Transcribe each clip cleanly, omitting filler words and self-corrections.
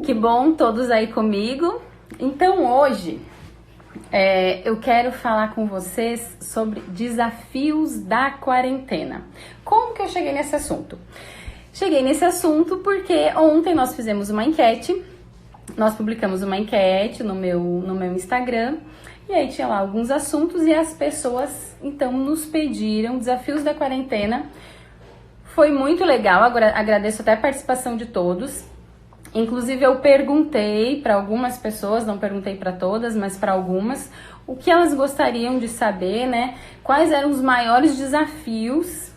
Que bom todos aí comigo. Então hoje eu quero falar com vocês sobre desafios da quarentena. Como que eu cheguei nesse assunto? Cheguei nesse assunto porque ontem nós fizemos uma enquete, nós publicamos uma enquete no meu Instagram, e aí tinha lá alguns assuntos e as pessoas então nos pediram desafios da quarentena. Foi muito legal, agradeço até a participação de todos. Inclusive eu perguntei para algumas pessoas, não perguntei para todas, mas para algumas, o que elas gostariam de saber, né? Quais eram os maiores desafios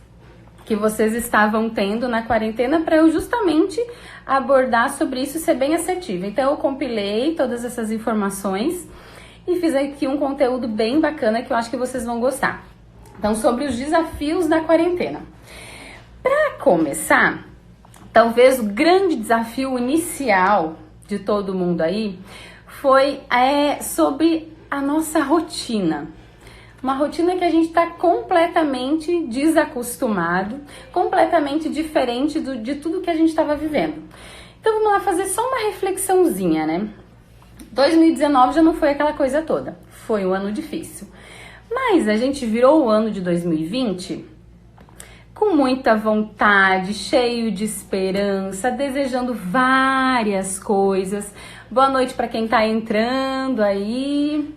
que vocês estavam tendo na quarentena, para eu justamente abordar sobre isso e ser bem assertiva. Então eu compilei todas essas informações e fiz aqui um conteúdo bem bacana que eu acho que vocês vão gostar. Então, sobre os desafios da quarentena. Para começar, talvez o grande desafio inicial de todo mundo aí foi sobre a nossa rotina. Uma rotina que a gente está completamente desacostumado, completamente diferente de tudo que a gente estava vivendo. Então vamos lá fazer só uma reflexãozinha, né? 2019 já não foi aquela coisa toda, foi um ano difícil. Mas a gente virou o ano de 2020 com muita vontade, cheio de esperança, desejando várias coisas. Boa noite para quem tá entrando aí.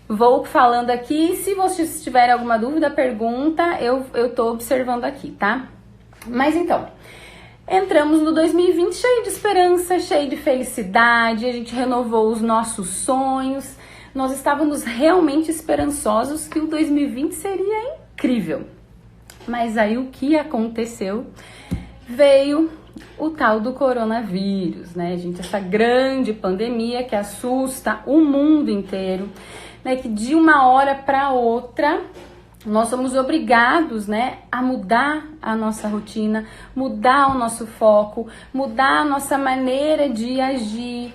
Vou falando aqui, se vocês tiverem alguma dúvida, pergunta, eu tô observando aqui, tá? Mas então, entramos no 2020 cheio de esperança, cheio de felicidade, a gente renovou os nossos sonhos, nós estávamos realmente esperançosos que o 2020 seria incrível. Mas aí o que aconteceu? Veio o tal do coronavírus, né, gente? Essa grande pandemia que assusta o mundo inteiro, né? Que de uma hora para outra nós somos obrigados, né, a mudar a nossa rotina, mudar o nosso foco, mudar a nossa maneira de agir,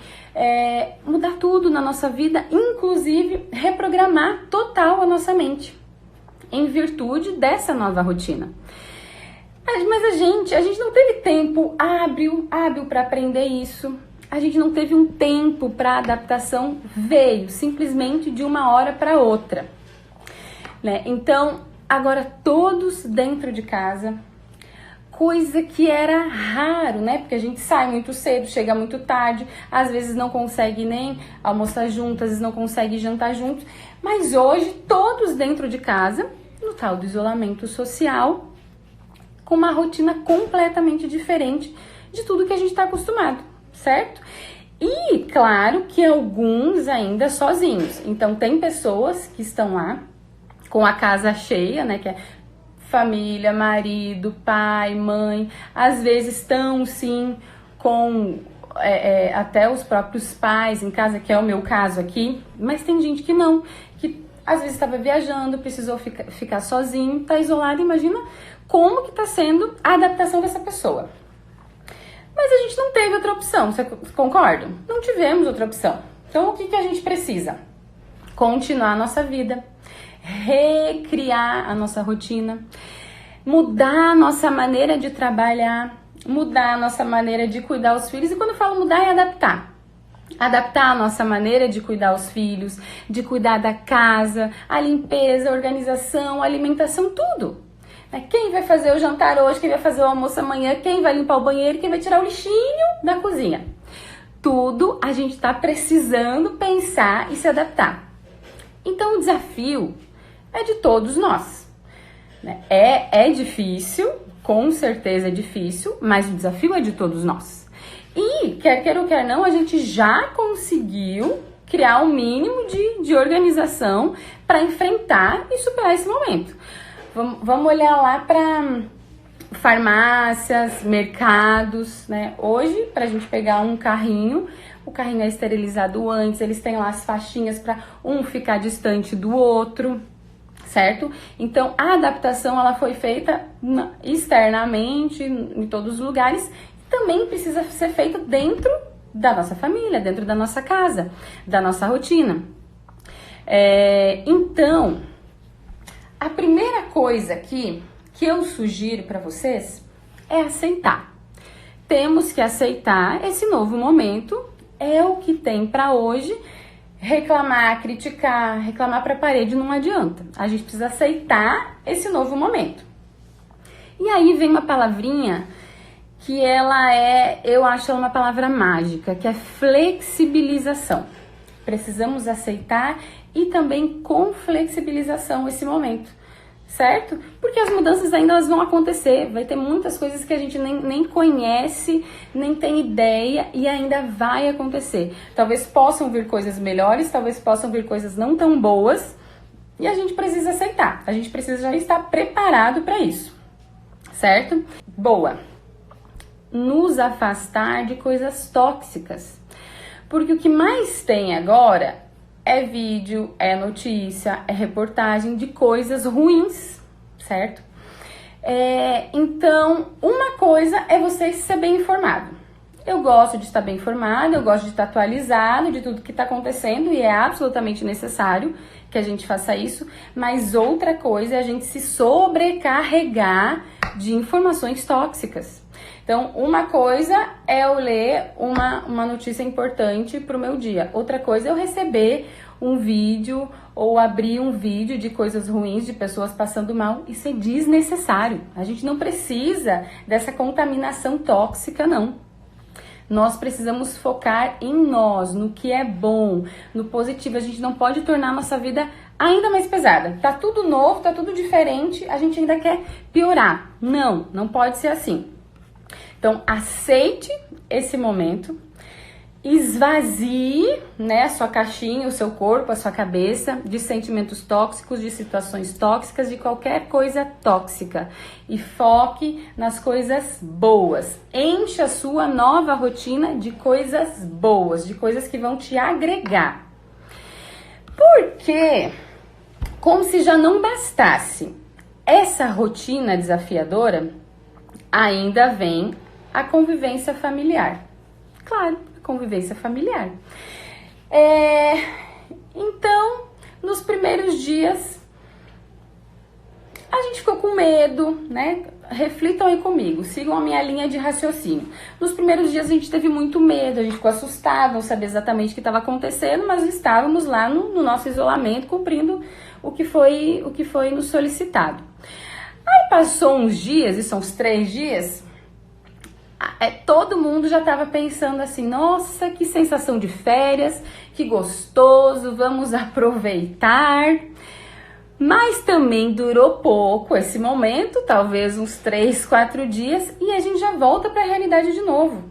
mudar tudo na nossa vida, inclusive reprogramar total a nossa mente, em virtude dessa nova rotina. Mas a gente não teve tempo hábil para aprender isso. A gente não teve um tempo para adaptação, veio simplesmente de uma hora para outra, né? Então, agora todos dentro de casa, coisa que era raro, né? Porque a gente sai muito cedo, chega muito tarde, às vezes não consegue nem almoçar junto, às vezes não consegue jantar junto. Mas hoje, todos dentro de casa, no tal do isolamento social, com uma rotina completamente diferente de tudo que a gente está acostumado, certo? E claro que alguns ainda sozinhos. Então tem pessoas que estão lá com a casa cheia, né? Que é família, marido, pai, mãe. Às vezes estão sim com até os próprios pais em casa, que é o meu caso aqui. Mas tem gente que não, que às vezes estava viajando, precisou ficar sozinho, tá isolado. Imagina como que tá sendo a adaptação dessa pessoa. Mas a gente não teve outra opção, você concorda? Não tivemos outra opção. Então o que a gente precisa? Continuar a nossa vida, recriar a nossa rotina, mudar a nossa maneira de trabalhar, mudar a nossa maneira de cuidar os filhos. E quando eu falo mudar, é adaptar. Adaptar a nossa maneira de cuidar os filhos, de cuidar da casa, a limpeza, a organização, a alimentação, tudo. Quem vai fazer o jantar hoje, quem vai fazer o almoço amanhã, quem vai limpar o banheiro, quem vai tirar o lixinho da cozinha. Tudo a gente está precisando pensar e se adaptar. Então o desafio é de todos nós. É difícil, com certeza é difícil, mas o desafio é de todos nós. E, quer queira ou quer não, a gente já conseguiu criar um mínimo de organização para enfrentar e superar esse momento. Vamos olhar lá para farmácias, mercados, né? Hoje, para a gente pegar um carrinho, o carrinho é esterilizado antes, eles têm lá as faixinhas para um ficar distante do outro, certo? Então, a adaptação ela foi feita externamente, em todos os lugares, também precisa ser feita dentro da nossa família, dentro da nossa casa, da nossa rotina. Então, a primeira coisa que eu sugiro para vocês é aceitar. temos que aceitar esse novo momento, é o que tem para hoje. Reclamar, criticar, reclamar para a parede não adianta. A gente precisa aceitar esse novo momento. E aí vem uma palavrinha que eu acho ela uma palavra mágica, que é flexibilização. Precisamos aceitar e também com flexibilização esse momento, certo? Porque as mudanças ainda elas vão acontecer, vai ter muitas coisas que a gente nem conhece, nem tem ideia e ainda vai acontecer. Talvez possam vir coisas melhores, talvez possam vir coisas não tão boas e a gente precisa aceitar, a gente precisa já estar preparado para isso, certo? Boa! Nos afastar de coisas tóxicas, porque o que mais tem agora é vídeo, é notícia, é reportagem de coisas ruins, certo? Então, uma coisa é você ser bem informado. Eu gosto de estar bem informado, eu gosto de estar atualizado de tudo que está acontecendo e é absolutamente necessário que a gente faça isso, mas outra coisa é a gente se sobrecarregar de informações tóxicas. Então, uma coisa é eu ler uma notícia importante para o meu dia. Outra coisa é eu receber um vídeo ou abrir um vídeo de coisas ruins, de pessoas passando mal. Isso é desnecessário. A gente não precisa dessa contaminação tóxica, não. Nós precisamos focar em nós, no que é bom, no positivo. A gente não pode tornar a nossa vida ainda mais pesada. Tá tudo novo, tá tudo diferente, a gente ainda quer piorar. Não, não pode ser assim. Então, aceite esse momento, esvazie, né, a sua caixinha, o seu corpo, a sua cabeça de sentimentos tóxicos, de situações tóxicas, de qualquer coisa tóxica e foque nas coisas boas. Encha a sua nova rotina de coisas boas, de coisas que vão te agregar. Porque, como se já não bastasse essa rotina desafiadora, ainda vem a convivência familiar. Claro, a convivência familiar. Então, nos primeiros dias, a gente ficou com medo, né? Reflitam aí comigo, sigam a minha linha de raciocínio. Nos primeiros dias a gente teve muito medo, a gente ficou assustado, não sabia exatamente o que estava acontecendo, mas estávamos lá no nosso isolamento, cumprindo o que foi nos solicitado. Aí passou uns dias, e são uns 3 dias, todo mundo já estava pensando assim, nossa, que sensação de férias, que gostoso, vamos aproveitar. Mas também durou pouco esse momento, talvez uns 3, 4 dias, e a gente já volta para a realidade de novo,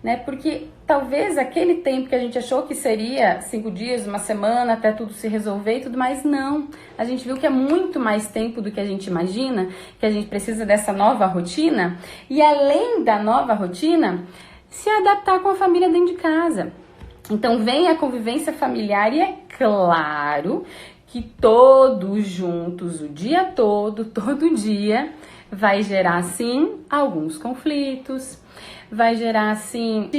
né? Porque talvez aquele tempo que a gente achou que seria 5 dias, uma semana, até tudo se resolver e tudo mais, não. A gente viu que é muito mais tempo do que a gente imagina, que a gente precisa dessa nova rotina, e além da nova rotina, se adaptar com a família dentro de casa. Então vem a convivência familiar e é claro que todos juntos, o dia todo, todo dia, vai gerar, sim, alguns conflitos, vai gerar, sim,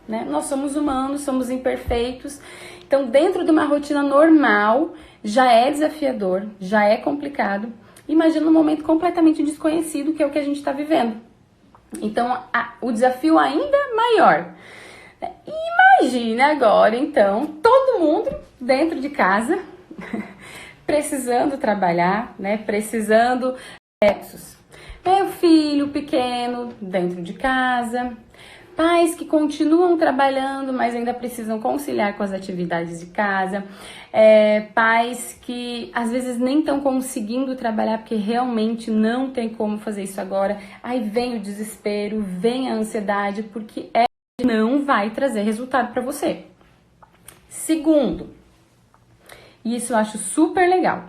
né? Nós somos humanos, somos imperfeitos, então dentro de uma rotina normal, já é desafiador, já é complicado. Imagina um momento completamente desconhecido, que é o que a gente está vivendo. Então, o desafio ainda é maior. Imagina agora, então, todo mundo dentro de casa, precisando trabalhar, né? Precisando meu filho pequeno dentro de casa, pais que continuam trabalhando, mas ainda precisam conciliar com as atividades de casa, pais que às vezes nem estão conseguindo trabalhar porque realmente não tem como fazer isso agora. Aí vem o desespero, vem a ansiedade, porque não vai trazer resultado para você. Segundo, e isso eu acho super legal,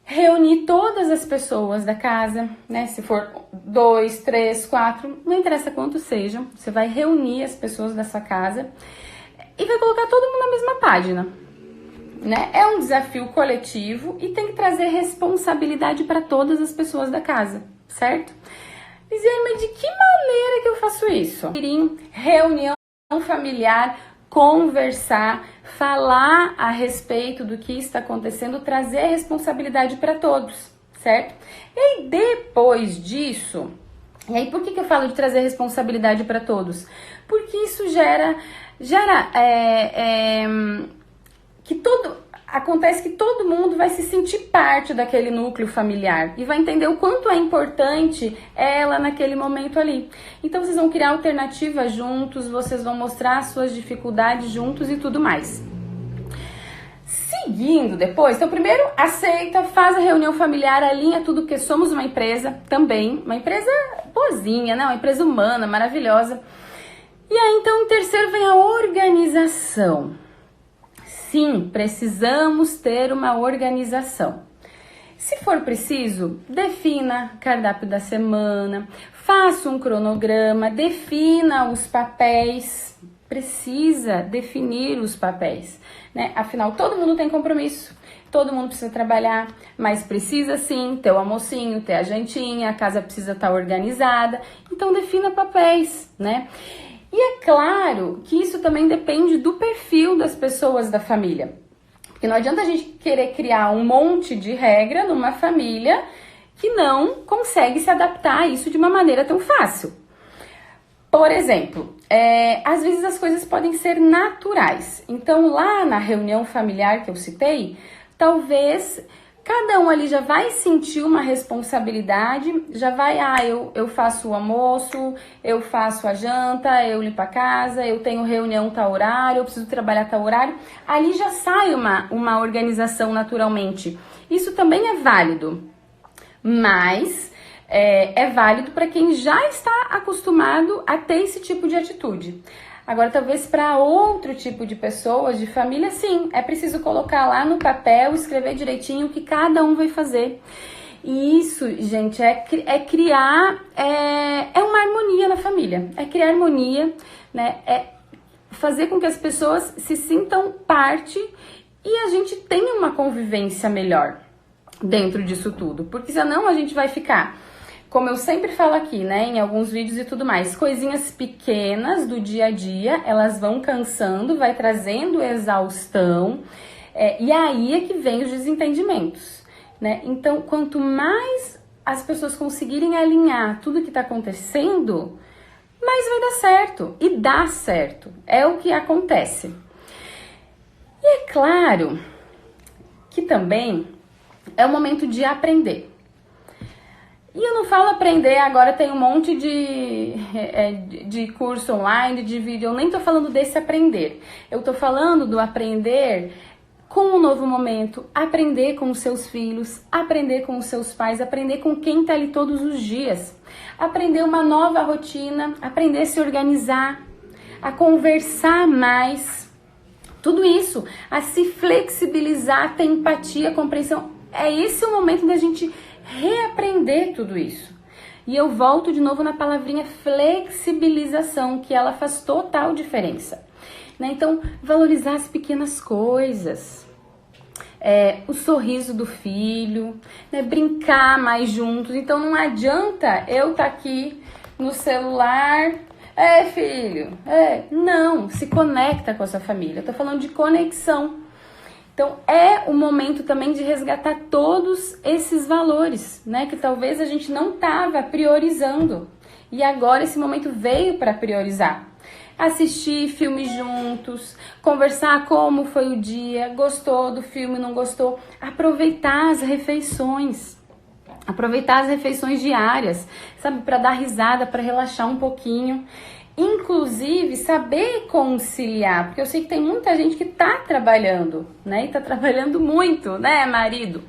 reunir todas as pessoas da casa, né? Se for 2, 3, 4, não interessa quantos sejam, você vai reunir as pessoas da sua casa e vai colocar todo mundo na mesma página, né? É um desafio coletivo e tem que trazer responsabilidade para todas as pessoas da casa, certo? Dizer, mas de que maneira que eu faço isso? Reunião familiar, conversar, falar a respeito do que está acontecendo, trazer responsabilidade para todos, certo? E aí, depois disso, E aí, por que eu falo de trazer responsabilidade para todos? Porque isso acontece que todo mundo vai se sentir parte daquele núcleo familiar e vai entender o quanto é importante ela naquele momento ali. Então, vocês vão criar alternativas juntos, vocês vão mostrar suas dificuldades juntos e tudo mais. Seguindo depois, então primeiro aceita, faz a reunião familiar, alinha tudo, porque somos uma empresa também, uma empresa boazinha, né? Uma empresa humana, maravilhosa. E aí então em terceiro vem a organização. Sim, precisamos ter uma organização. Se for preciso, defina cardápio da semana, faça um cronograma, defina os papéis. Precisa definir os papéis, né? Afinal, todo mundo tem compromisso, todo mundo precisa trabalhar, mas precisa sim ter o almocinho, ter a jantinha, a casa precisa estar organizada, então defina papéis, né? E é claro que isso também depende do perfil das pessoas da família, porque não adianta a gente querer criar um monte de regra numa família que não consegue se adaptar a isso de uma maneira tão fácil. Por exemplo, às vezes as coisas podem ser naturais. Então, lá na reunião familiar que eu citei, talvez cada um ali já vai sentir uma responsabilidade, já vai, eu faço o almoço, eu faço a janta, eu limpo a casa, eu tenho reunião tal horário, eu preciso trabalhar tal horário. Ali já sai uma organização naturalmente. Isso também é válido, mas é válido para quem já está acostumado a ter esse tipo de atitude. Agora, talvez para outro tipo de pessoas, de família, sim, é preciso colocar lá no papel, escrever direitinho o que cada um vai fazer. E isso, gente, é criar uma harmonia na família, é criar harmonia, né? É fazer com que as pessoas se sintam parte e a gente tenha uma convivência melhor dentro disso tudo, porque senão a gente vai ficar, como eu sempre falo aqui, né, em alguns vídeos e tudo mais, coisinhas pequenas do dia a dia, elas vão cansando, vai trazendo exaustão, e aí é que vem os desentendimentos, né? Então, quanto mais as pessoas conseguirem alinhar tudo que está acontecendo, mais vai dar certo, e dá certo, é o que acontece. E é claro que também é o momento de aprender. E eu não falo aprender, agora tem um monte de curso online, de vídeo, eu nem tô falando desse aprender. Eu tô falando do aprender com o novo momento, aprender com os seus filhos, aprender com os seus pais, aprender com quem tá ali todos os dias. Aprender uma nova rotina, aprender a se organizar, a conversar mais. Tudo isso, a se flexibilizar, ter empatia, compreensão. É esse o momento da gente reaprender tudo isso. E eu volto de novo na palavrinha flexibilização, que ela faz total diferença, né? Então, valorizar as pequenas coisas, o sorriso do filho, né? Brincar mais juntos. Então, não adianta eu estar aqui no celular, filho, não, se conecta com a sua família. Eu tô falando de conexão. Então, é o momento também de resgatar todos esses valores, né? Que talvez a gente não estava priorizando. E agora esse momento veio para priorizar. Assistir filmes juntos, conversar como foi o dia, gostou do filme, não gostou. Aproveitar as refeições. Aproveitar as refeições diárias, sabe? Para dar risada, para relaxar um pouquinho. Inclusive, saber conciliar, porque eu sei que tem muita gente que tá trabalhando, né? E tá trabalhando muito, né, marido?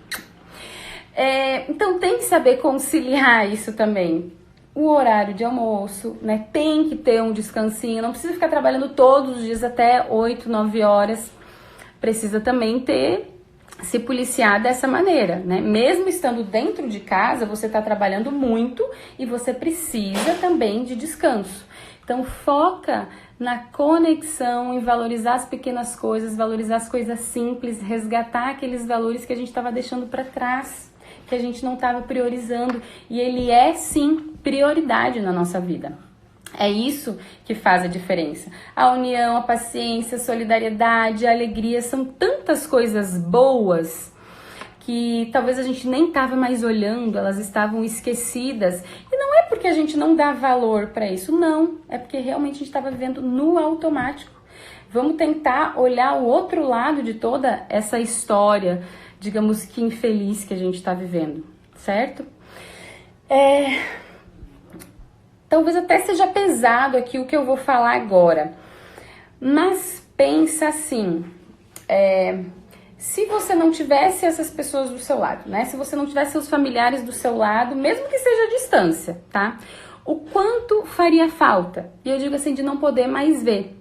Então, tem que saber conciliar isso também. O horário de almoço, né? Tem que ter um descansinho, não precisa ficar trabalhando todos os dias até 8, 9 horas. Precisa também se policiar dessa maneira, né? Mesmo estando dentro de casa, você tá trabalhando muito e você precisa também de descanso. Então, foca na conexão, em valorizar as pequenas coisas, valorizar as coisas simples, resgatar aqueles valores que a gente estava deixando para trás, que a gente não estava priorizando. E ele é, sim, prioridade na nossa vida. É isso que faz a diferença. A união, a paciência, a solidariedade, a alegria, são tantas coisas boas que talvez a gente nem estava mais olhando, elas estavam esquecidas. E não é porque a gente não dá valor para isso, não. É porque realmente a gente estava vivendo no automático. Vamos tentar olhar o outro lado de toda essa história, digamos que infeliz que a gente está vivendo, certo? Talvez até seja pesado aqui o que eu vou falar agora, mas pensa assim, se você não tivesse essas pessoas do seu lado, né? Se você não tivesse seus familiares do seu lado, mesmo que seja à distância, tá? O quanto faria falta? E eu digo assim, de não poder mais ver,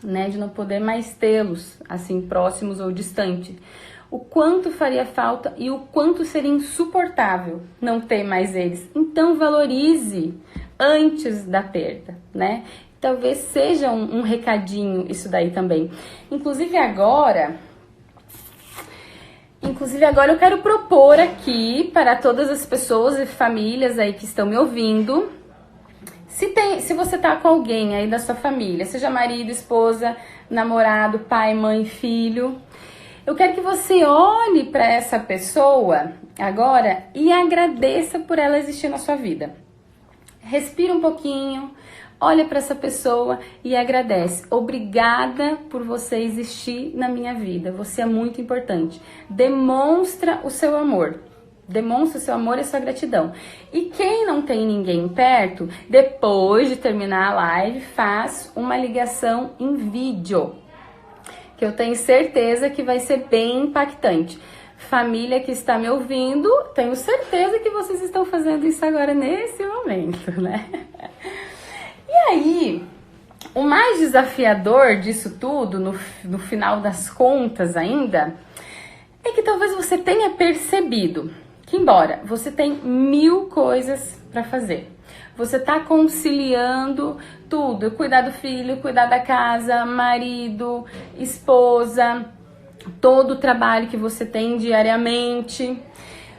né? De não poder mais tê-los, assim, próximos ou distantes. O quanto faria falta e o quanto seria insuportável não ter mais eles. Então valorize antes da perda, né? Talvez seja um recadinho isso daí também. Inclusive agora eu quero propor aqui para todas as pessoas e famílias aí que estão me ouvindo, se você tá com alguém aí da sua família, seja marido, esposa, namorado, pai, mãe, filho, eu quero que você olhe para essa pessoa agora e agradeça por ela existir na sua vida. Respira um pouquinho, olha para essa pessoa e agradece. Obrigada por você existir na minha vida. Você é muito importante. Demonstra o seu amor. Demonstra o seu amor e a sua gratidão. E quem não tem ninguém perto, depois de terminar a live, faz uma ligação em vídeo, que eu tenho certeza que vai ser bem impactante. Família que está me ouvindo, tenho certeza que vocês estão fazendo isso agora nesse momento, né? E aí, o mais desafiador disso tudo, no final das contas ainda, é que talvez você tenha percebido que, embora você tem 1000 coisas para fazer, você tá conciliando tudo, cuidar do filho, cuidar da casa, marido, esposa, todo o trabalho que você tem diariamente,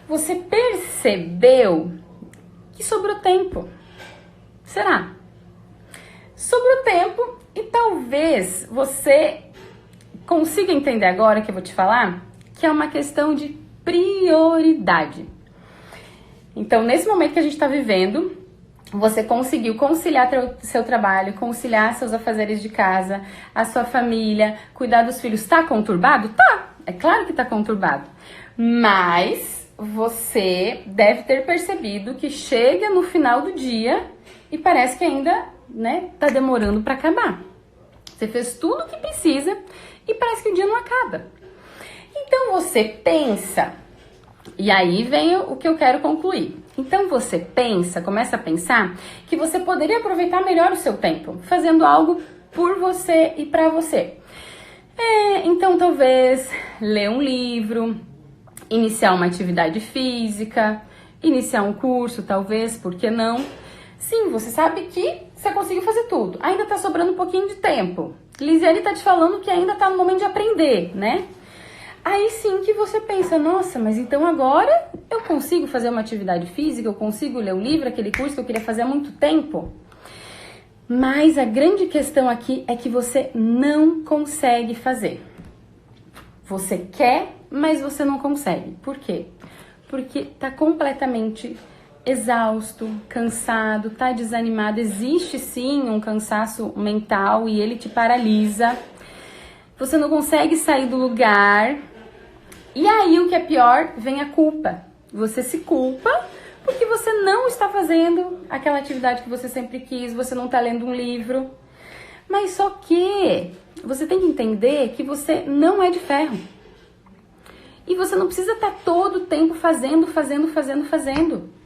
você percebeu que sobrou tempo. Será? Sobrou tempo e talvez você consiga entender agora que eu vou te falar que é uma questão de prioridade. Então, nesse momento que a gente está vivendo, você conseguiu conciliar seu trabalho, conciliar seus afazeres de casa, a sua família, cuidar dos filhos. Tá conturbado? Tá, é claro que tá conturbado. Mas você deve ter percebido que chega no final do dia e parece que ainda, né, tá demorando para acabar. Você fez tudo o que precisa e parece que o dia não acaba. Então você pensa, e aí vem o que eu quero concluir. Então você começa a pensar que você poderia aproveitar melhor o seu tempo, fazendo algo por você e para você. Então talvez ler um livro, iniciar uma atividade física, iniciar um curso, talvez, por que não? Sim, você sabe que você conseguiu fazer tudo. Ainda tá sobrando um pouquinho de tempo. Lisiane tá te falando que ainda tá no momento de aprender, né? Aí sim que você pensa, nossa, mas então agora eu consigo fazer uma atividade física, eu consigo ler um livro, aquele curso que eu queria fazer há muito tempo. Mas a grande questão aqui é que você não consegue fazer. Você quer, mas você não consegue. Por quê? Porque tá completamente exausto, cansado, tá desanimado. Existe sim um cansaço mental e ele te paralisa. Você não consegue sair do lugar. E aí, o que é pior, vem a culpa. Você se culpa porque você não está fazendo aquela atividade que você sempre quis, você não está lendo um livro. Mas só que você tem que entender que você não é de ferro. E você não precisa estar todo o tempo fazendo.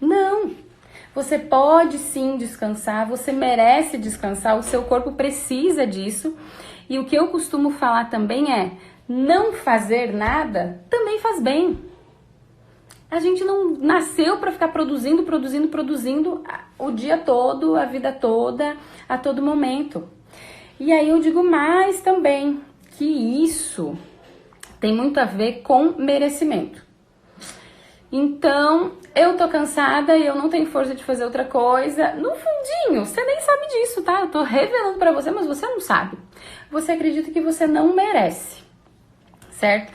Não. Você pode sim descansar, você merece descansar, o seu corpo precisa disso. E o que eu costumo falar também é, não fazer nada também faz bem. A gente não nasceu para ficar produzindo o dia todo, a vida toda, a todo momento. E aí eu digo mais também, que isso tem muito a ver com merecimento. Então, eu tô cansada e eu não tenho força de fazer outra coisa. No fundinho, você nem sabe disso, tá? Eu tô revelando pra você, mas você não sabe. Você acredita que você não merece, certo?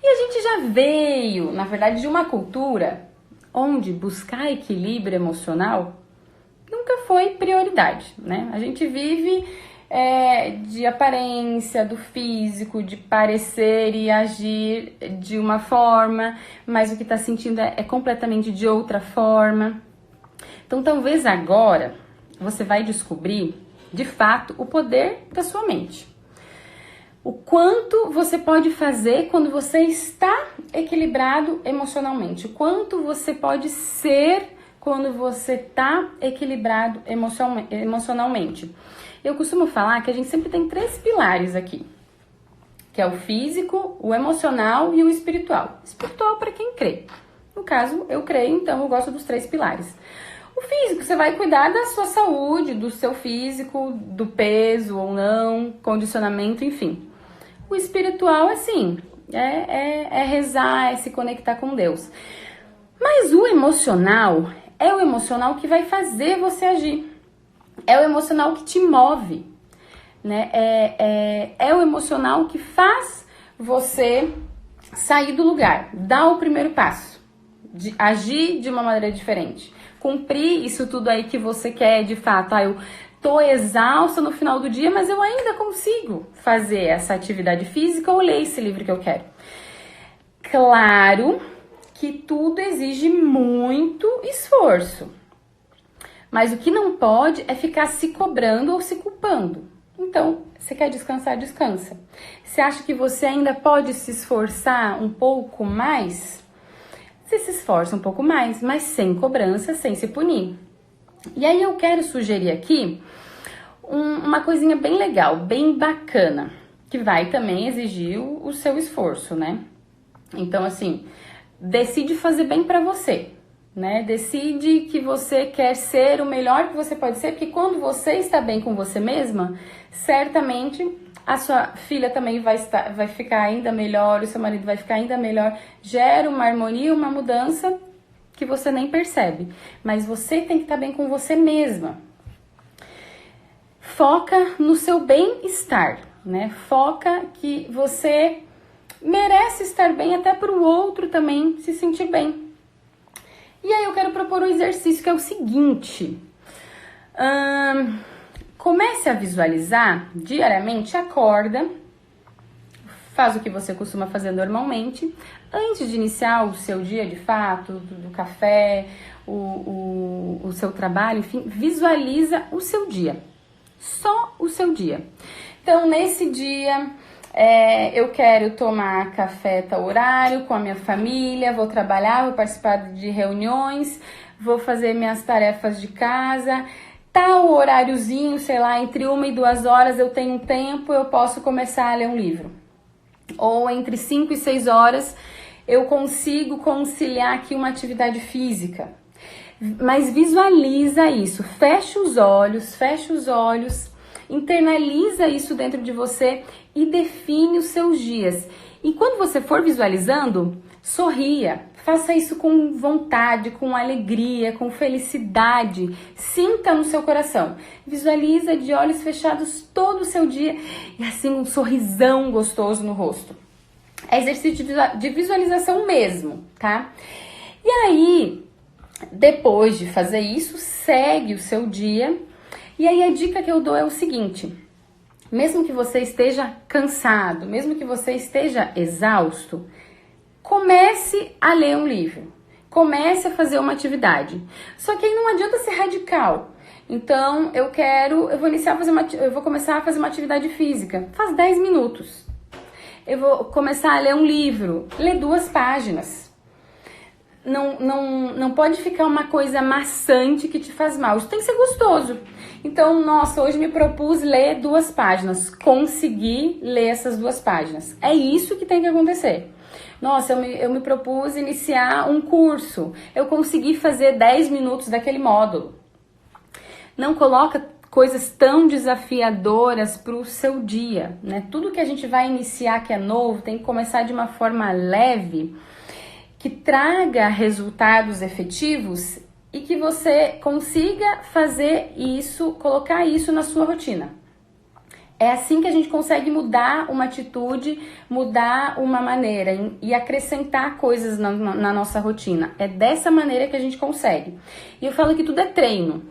E a gente já veio, na verdade, de uma cultura onde buscar equilíbrio emocional nunca foi prioridade, né? A gente vive de aparência, do físico, de parecer e agir de uma forma, mas o que tá sentindo é completamente de outra forma. Então, talvez agora você vai descobrir, de fato, o poder da sua mente. O quanto você pode fazer quando você está equilibrado emocionalmente. O quanto você pode ser quando você está equilibrado emocionalmente. Eu costumo falar que a gente sempre tem 3 pilares aqui. Que é o físico, o emocional e o espiritual. Espiritual para quem crê. No caso, eu creio, então eu gosto dos 3 pilares. O físico, você vai cuidar da sua saúde, do seu físico, do peso ou não, condicionamento, enfim. O espiritual, assim, é rezar, é se conectar com Deus. Mas o emocional é o emocional que vai fazer você agir. É o emocional que te move, né? É o emocional que faz você sair do lugar, dar o primeiro passo, de agir de uma maneira diferente. Cumprir isso tudo aí que você quer de fato. Eu tô exausta no final do dia, mas eu ainda consigo fazer essa atividade física ou ler esse livro que eu quero. Claro que tudo exige muito esforço, mas o que não pode é ficar se cobrando ou se culpando. Então, você quer descansar, descansa. Você acha que você ainda pode se esforçar um pouco mais? Você se esforça um pouco mais, mas sem cobrança, sem se punir. E aí eu quero sugerir aqui uma coisinha bem legal, bem bacana, que vai também exigir o seu esforço, né? Então, assim, decide fazer bem pra você, né? Decide que você quer ser o melhor que você pode ser, porque quando você está bem com você mesma, certamente a sua filha também vai ficar ainda melhor, o seu marido vai ficar ainda melhor. Gera uma harmonia, uma mudança que você nem percebe. Mas você tem que estar bem com você mesma. Foca no seu bem-estar, né? Foca que você merece estar bem até para o outro também se sentir bem. E aí eu quero propor um exercício que é o seguinte. Comece a visualizar diariamente, acorda, faz o que você costuma fazer normalmente, antes de iniciar o seu dia de fato, do café, o seu trabalho, enfim, visualiza o seu dia, só o seu dia. Então, nesse dia, eu quero tomar café tal horário com a minha família, vou trabalhar, vou participar de reuniões, vou fazer minhas tarefas de casa. Tal horáriozinho, sei lá, entre 1 e 2 horas eu tenho tempo, eu posso começar a ler um livro. Ou entre 5 e 6 horas eu consigo conciliar aqui uma atividade física. Mas visualiza isso, fecha os olhos, internaliza isso dentro de você e define os seus dias. E quando você for visualizando, sorria. Faça isso com vontade, com alegria, com felicidade. Sinta no seu coração. Visualiza de olhos fechados todo o seu dia e assim um sorrisão gostoso no rosto. É exercício de visualização mesmo, tá? E aí, depois de fazer isso, segue o seu dia. E aí a dica que eu dou é o seguinte: mesmo que você esteja cansado, mesmo que você esteja exausto, comece a ler um livro, comece a fazer uma atividade. Só que aí não adianta ser radical. Então, eu vou começar a fazer uma atividade física. Faz 10 minutos. Eu vou começar a ler um livro, lê 2 páginas. Não pode ficar uma coisa maçante que te faz mal. Isso tem que ser gostoso. Então, nossa, hoje me propus ler 2 páginas. Consegui ler essas 2 páginas. É isso que tem que acontecer. Nossa, eu me propus iniciar um curso. Eu consegui fazer 10 minutos daquele módulo. Não coloca coisas tão desafiadoras para o seu dia, né? Tudo que a gente vai iniciar que é novo tem que começar de uma forma leve, que traga resultados efetivos e que você consiga fazer isso, colocar isso na sua rotina. É assim que a gente consegue mudar uma atitude, mudar uma maneira e acrescentar coisas na nossa rotina. É dessa maneira que a gente consegue. E eu falo que tudo é treino.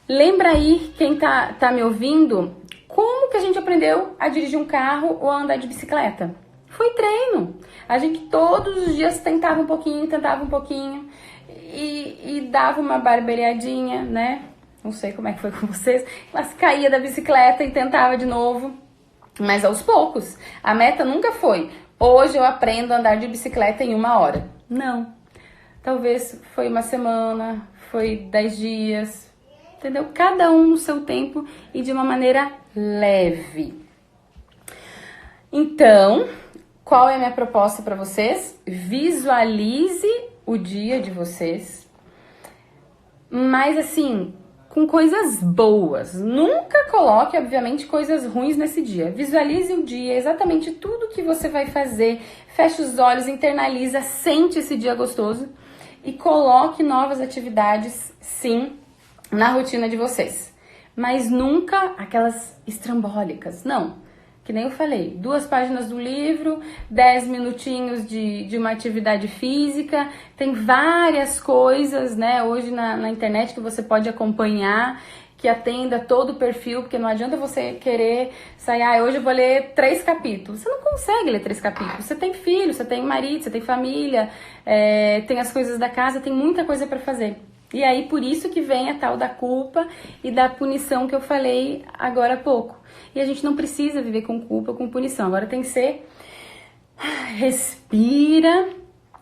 Lembra aí, quem tá me ouvindo, como que a gente aprendeu a dirigir um carro ou a andar de bicicleta? Foi treino. A gente todos os dias tentava um pouquinho e dava uma barbeadinha, né? Não sei como é que foi com vocês, mas caía da bicicleta e tentava de novo, mas aos poucos. A meta nunca foi, hoje eu aprendo a andar de bicicleta em 1 hora. Não. Talvez foi 1 semana, foi 10 dias, entendeu? Cada um no seu tempo e de uma maneira leve. Então, qual é a minha proposta para vocês? Visualize o dia de vocês, mas assim, com coisas boas. Nunca coloque, obviamente, coisas ruins nesse dia. Visualize o dia, exatamente tudo que você vai fazer. Feche os olhos, internaliza, sente esse dia gostoso e coloque novas atividades, sim, na rotina de vocês. Mas nunca aquelas estrambólicas, não. Que nem eu falei, 2 páginas do livro, 10 minutinhos de uma atividade física, tem várias coisas, né, hoje na internet que você pode acompanhar, que atenda todo o perfil, porque não adianta você querer sair, hoje eu vou ler 3 capítulos. Você não consegue ler 3 capítulos, você tem filho, você tem marido, você tem família, tem as coisas da casa, tem muita coisa para fazer. E aí, por isso que vem a tal da culpa e da punição que eu falei agora há pouco. E a gente não precisa viver com culpa, com punição. Agora tem que ser... Respira.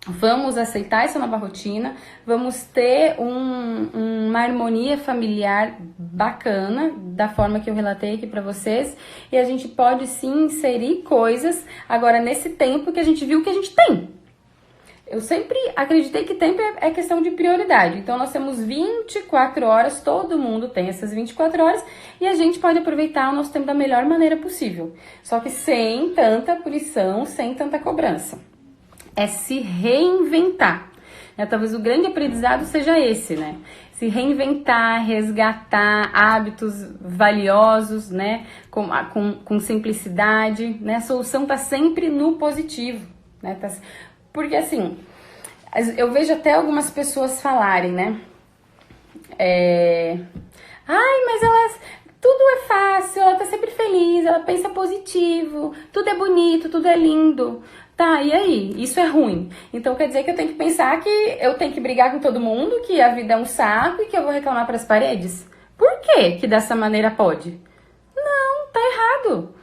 Vamos aceitar essa nova rotina. Vamos ter uma harmonia familiar bacana, da forma que eu relatei aqui pra vocês. E a gente pode sim inserir coisas agora nesse tempo que a gente viu que a gente tem. Eu sempre acreditei que tempo é questão de prioridade. Então, nós temos 24 horas, todo mundo tem essas 24 horas, e a gente pode aproveitar o nosso tempo da melhor maneira possível. Só que sem tanta punição, sem tanta cobrança. É se reinventar. Talvez o grande aprendizado seja esse, né? Se reinventar, resgatar hábitos valiosos, né? Com simplicidade, né? A solução tá sempre no positivo, né? Porque assim, eu vejo até algumas pessoas falarem, né? Mas elas, tudo é fácil, ela tá sempre feliz, ela pensa positivo, tudo é bonito, tudo é lindo. Tá, e aí? Isso é ruim. Então quer dizer que eu tenho que pensar que eu tenho que brigar com todo mundo, que a vida é um saco e que eu vou reclamar pras paredes? Por que dessa maneira pode? Não, tá errado.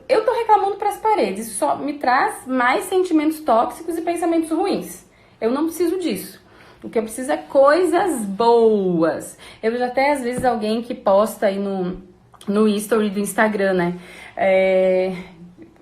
Eu tô reclamando pras paredes, isso só me traz mais sentimentos tóxicos e pensamentos ruins. Eu não preciso disso. O que eu preciso é coisas boas. Eu vejo até às vezes alguém que posta aí no history do Instagram, né?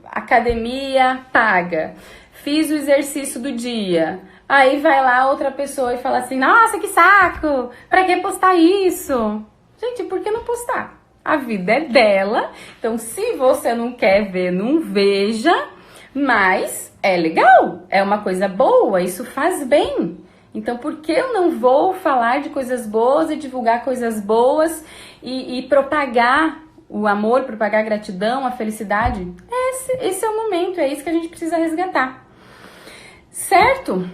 Academia paga. Fiz o exercício do dia. Aí vai lá outra pessoa e fala assim, nossa, que saco! Pra que postar isso? Gente, por que não postar? A vida é dela, então se você não quer ver, não veja, mas é legal, é uma coisa boa, isso faz bem. Então por que eu não vou falar de coisas boas e divulgar coisas boas e propagar o amor, propagar a gratidão, a felicidade? Esse é o momento, é isso que a gente precisa resgatar. Certo?